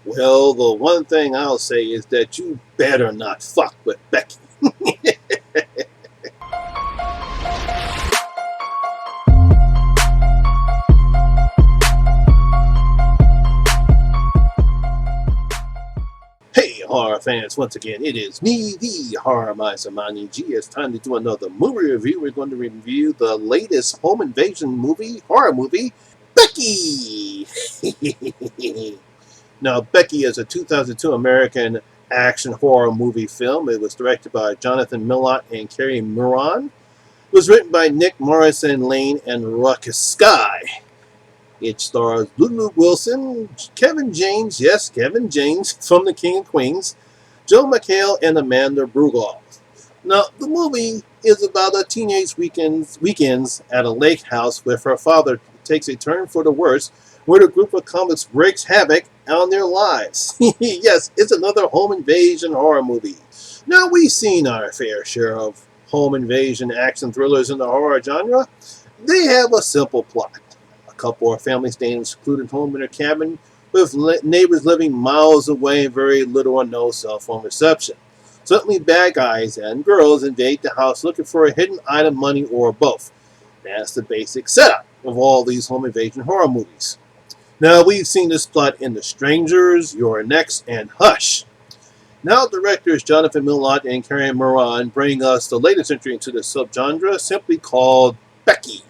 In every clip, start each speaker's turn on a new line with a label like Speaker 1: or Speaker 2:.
Speaker 1: Well, the one thing I'll say is that you better not fuck with Becky. Hey, horror fans, once again, it is me, the Horror Miser Monty G. It's time to do another movie review. We're going to review the latest home invasion horror movie, Becky. Now, Becky is a 2002 American action horror movie film. It was directed by Jonathan Millot and Carrie Muran. It was written by Nick Morrison Lane and Ruckus Sky. It stars Lulu Wilson, Kevin James, yes, Kevin James from The King of Queens, Joe McHale, and Amanda Brugel. Now, the movie is about a teenage weekends at a lake house where her father takes a turn for the worse, where a group of comics wreaks havoc on their lives. Yes, it's another home invasion horror movie. Now, we've seen our fair share of home invasion action thrillers in the horror genre. They have a simple plot. A couple of families stay in a secluded home in their cabin with neighbors living miles away and very little or no cell phone reception. Suddenly, bad guys and girls invade the house looking for a hidden item, money, or both. That's the basic setup of all these home invasion horror movies. Now, we've seen this plot in The Strangers, You're Next, and Hush. Now, directors Jonathan Millot and Carrie Moran bring us the latest entry into the subgenre, simply called Becky.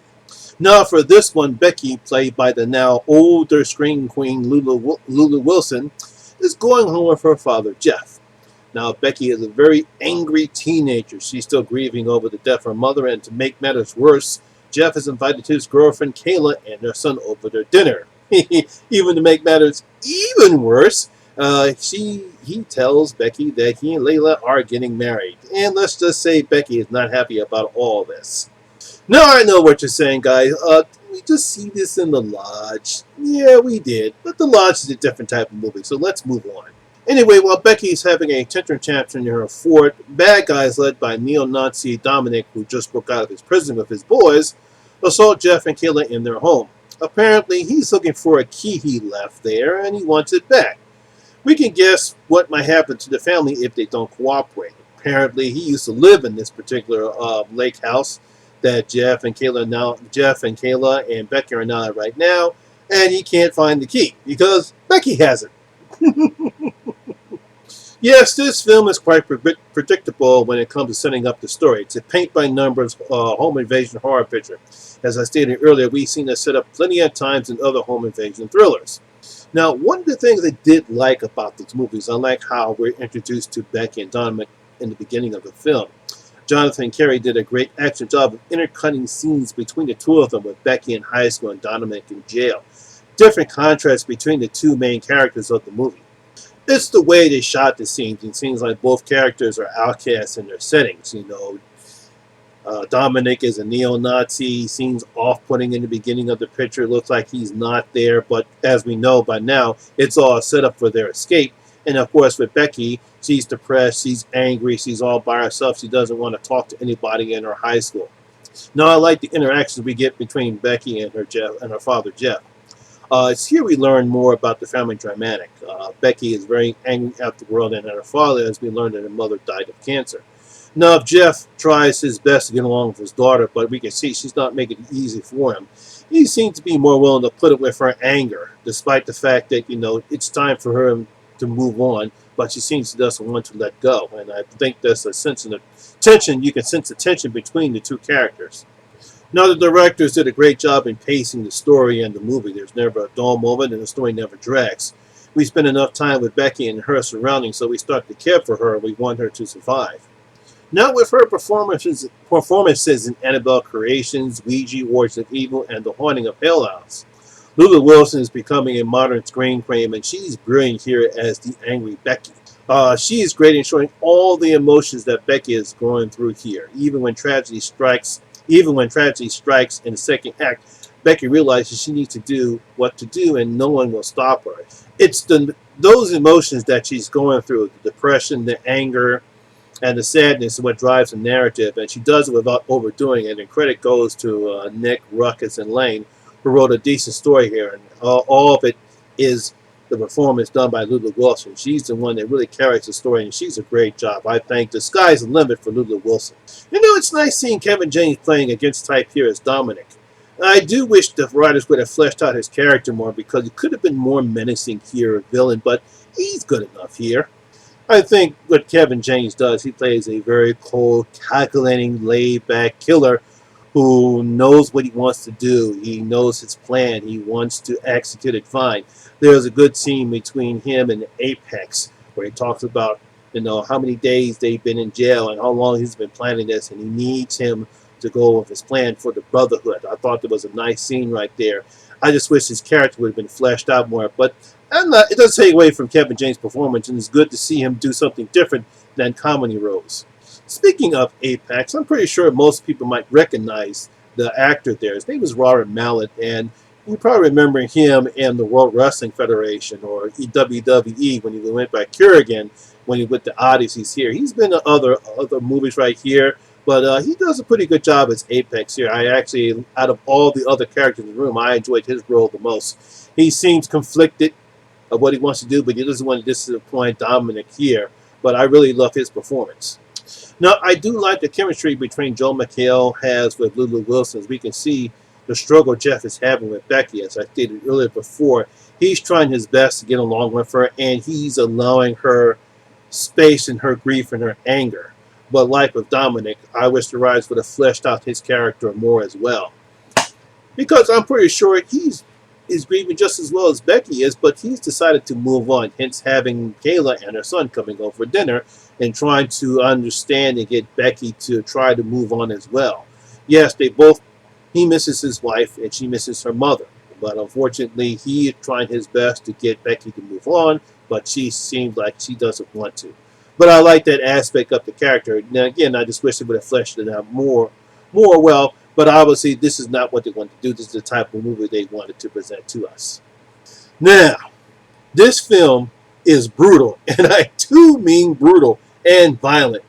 Speaker 1: Now, for this one, Becky, played by the now older scream queen Lulu Wilson, is going home with her father, Jeff. Now, Becky is a very angry teenager. She's still grieving over the death of her mother, and to make matters worse, Jeff has invited his girlfriend Kayla and their son over to dinner. Even to make matters even worse, he tells Becky that he and Layla are getting married. And let's just say Becky is not happy about all this. Now I know what you're saying, guys. We just see this in The Lodge. Yeah, we did. But The Lodge is a different type of movie, so let's move on. Anyway, while Becky's having a tantrum chapter in her fort, bad guys led by neo-Nazi Dominic, who just broke out of his prison with his boys, assault Jeff and Kayla in their home. Apparently, he's looking for a key he left there, and he wants it back. We can guess what might happen to the family if they don't cooperate. Apparently, he used to live in this particular lake house that Jeff and Kayla and Becky are now at right now, and he can't find the key because Becky has it. Yes, this film is quite predictable when it comes to setting up the story. It's a paint-by-numbers home invasion horror picture. As I stated earlier, we've seen this set up plenty of times in other home invasion thrillers. Now, one of the things I did like about these movies, I like how we're introduced to Becky and Dominic in the beginning of the film. Jonathan and Carrie did a great action job of intercutting scenes between the two of them, with Becky in high school and Dominic in jail. Different contrasts between the two main characters of the movie. It's the way they shot the scenes. It seems like both characters are outcasts in their settings. Dominic is a neo-Nazi. He seems off-putting in the beginning of the picture. It looks like he's not there, but as we know by now, it's all set up for their escape. And of course, with Becky, she's depressed, she's angry, she's all by herself. She doesn't want to talk to anybody in her high school. Now, I like the interactions we get between Becky and her father, Jeff. It's here we learn more about the family dynamic. Becky is very angry at the world and at her father, as we learned that her mother died of cancer. Now, Jeff tries his best to get along with his daughter, but we can see she's not making it easy for him. He seems to be more willing to put up with her anger, despite the fact that, it's time for her to move on, but she seems to doesn't want to let go. And I think there's a sense of tension. You can sense the tension between the two characters. Now, the directors did a great job in pacing the story and the movie. There's never a dull moment, and the story never drags. We spend enough time with Becky and her surroundings, so we start to care for her, and we want her to survive. Now, with her performances in Annabelle Creations, Ouija, Wards of Evil, and The Haunting of Hill House, Lulu Wilson is becoming a modern screen queen, and she's brilliant here as the angry Becky. She is great in showing all the emotions that Becky is going through here. Even when tragedy strikes in the second act, Becky realizes she needs to do what to do, and no one will stop her. It's those emotions that she's going through, the depression, the anger, and the sadness is what drives the narrative, and she does it without overdoing it. And credit goes to Nick, Ruckus, and Lane, who wrote a decent story here, and all of it is the performance done by Lulu Wilson. She's the one that really carries the story, and she's a great job. I think the sky's the limit for Lulu Wilson. You know, it's nice seeing Kevin James playing against type here as Dominic. I do wish the writers would have fleshed out his character more, because he could have been more menacing here, a villain, but he's good enough here. I think what Kevin James does, he plays a very cold, calculating, laid-back killer who knows what he wants to do. He knows his plan. He wants to execute it fine. There's a good scene between him and Apex where he talks about, how many days they've been in jail and how long he's been planning this, and he needs him to go with his plan for the Brotherhood. I thought there was a nice scene right there. I just wish his character would have been fleshed out more, but it doesn't take away from Kevin James' performance, and it's good to see him do something different than comedy roles. Speaking of Apex, I'm pretty sure most people might recognize the actor there. His name is Robert Mallet, and you probably remember him in the World Wrestling Federation, or WWE, when he went by Kurgan, when he went to Odysseys here. He's been in other movies right here, but he does a pretty good job as Apex here. I actually, out of all the other characters in the room, I enjoyed his role the most. He seems conflicted of what he wants to do, but he doesn't want to disappoint Dominic here. But I really love his performance. Now, I do like the chemistry between Joel McHale has with Lulu Wilson. As we can see the struggle Jeff is having with Becky, as I stated earlier before. He's trying his best to get along with her, and he's allowing her space in her grief and her anger. But like with Dominic, I wish the writers would have fleshed out his character more as well. Because I'm pretty sure he's grieving just as well as Becky is, but he's decided to move on, hence having Kayla and her son coming over for dinner and trying to understand and get Becky to try to move on as well. Yes, he misses his wife and she misses her mother, but unfortunately he is trying his best to get Becky to move on, but she seems like she doesn't want to. But I like that aspect of the character. Now again, I just wish they would have fleshed it out more well. But obviously, this is not what they want to do. This is the type of movie they wanted to present to us. Now, this film is brutal, and I do mean brutal and violent.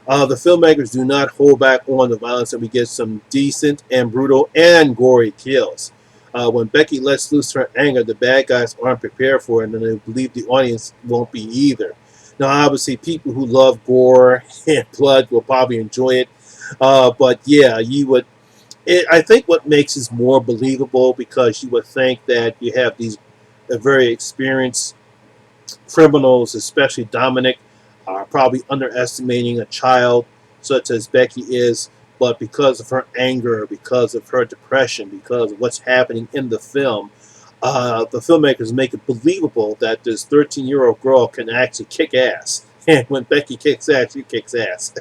Speaker 1: The filmmakers do not hold back on the violence, and we get some decent and brutal and gory kills. When Becky lets loose her anger, the bad guys aren't prepared for it, and I believe the audience won't be either. Now, obviously, people who love gore and blood will probably enjoy it. But yeah, I think what makes it more believable, because you would think that you have these very experienced criminals, especially Dominic, are probably underestimating a child such as Becky is, but because of her anger, because of her depression, because of what's happening in the film, the filmmakers make it believable that this 13-year-old girl can actually kick ass. And when Becky kicks ass, she kicks ass.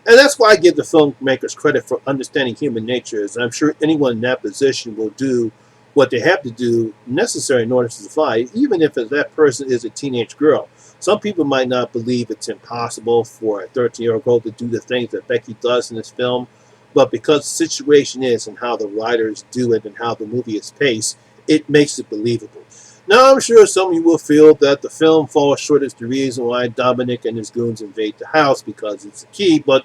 Speaker 1: And that's why I give the filmmakers credit for understanding human nature, as I'm sure anyone in that position will do what they have to do necessary in order to survive, even if that person is a teenage girl. Some people might not believe it's impossible for a 13-year-old girl to do the things that Becky does in this film, but because the situation is and how the writers do it and how the movie is paced, it makes it believable. Now, I'm sure some of you will feel that the film falls short as the reason why Dominic and his goons invade the house, because it's a key, but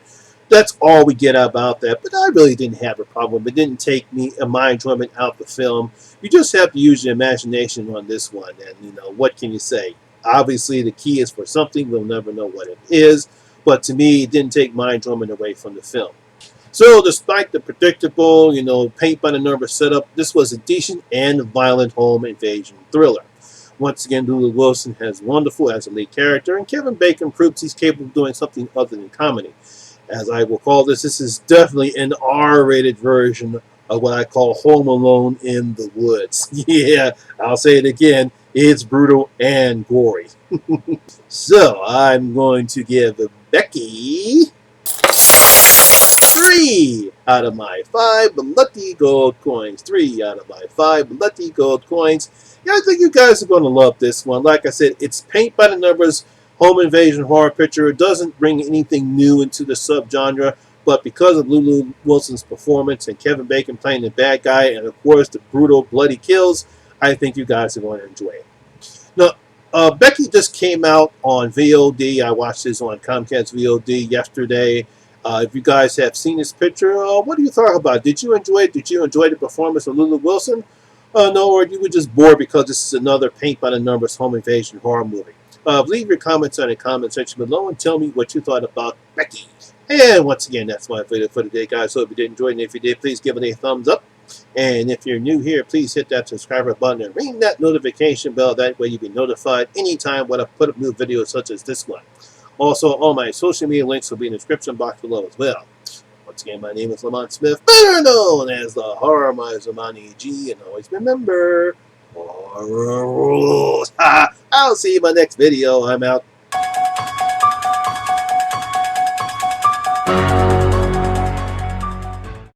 Speaker 1: that's all we get about that. But I really didn't have a problem. It didn't take my enjoyment out of the film. You just have to use your imagination on this one, and what can you say? Obviously, the key is for something. We'll never know what it is, but to me, it didn't take my enjoyment away from the film. So, despite the predictable, paint by the numbers setup, this was a decent and violent home invasion thriller. Once again, Lulu Wilson has wonderful as a lead character, and Kevin Bacon proves he's capable of doing something other than comedy. As I will call this is definitely an R-rated version of what I call Home Alone in the Woods. Yeah, I'll say it again, it's brutal and gory. So, I'm going to give Becky 3 out of my 5 lucky gold coins. 3 out of my 5 lucky gold coins. Yeah, I think you guys are going to love this one. Like I said, it's paint by the numbers, home invasion horror picture. It doesn't bring anything new into the subgenre, but because of Lulu Wilson's performance and Kevin Bacon playing the bad guy, and of course the brutal, bloody kills, I think you guys are going to enjoy it. Now, Becky just came out on VOD. I watched this on Comcast VOD yesterday. If you guys have seen this picture, what do you think about it? Did you enjoy it? Did you enjoy the performance of Lulu Wilson? No, or you were just bored because this is another paint by the numbers home invasion horror movie. Leave your comments in the comment section below and tell me what you thought about Becky. And once again, that's my video for today, guys. Hope you did enjoy it. And if you did, please give it a thumbs up. And if you're new here, please hit that subscriber button and ring that notification bell. That way you'll be notified anytime when I put up new videos such as this one. Also, all my social media links will be in the description box below as well. Once again, my name is Lamont Smith, better known as the Horror Miser Monty G. And always remember, horror rules. I'll see you in my next video. I'm out.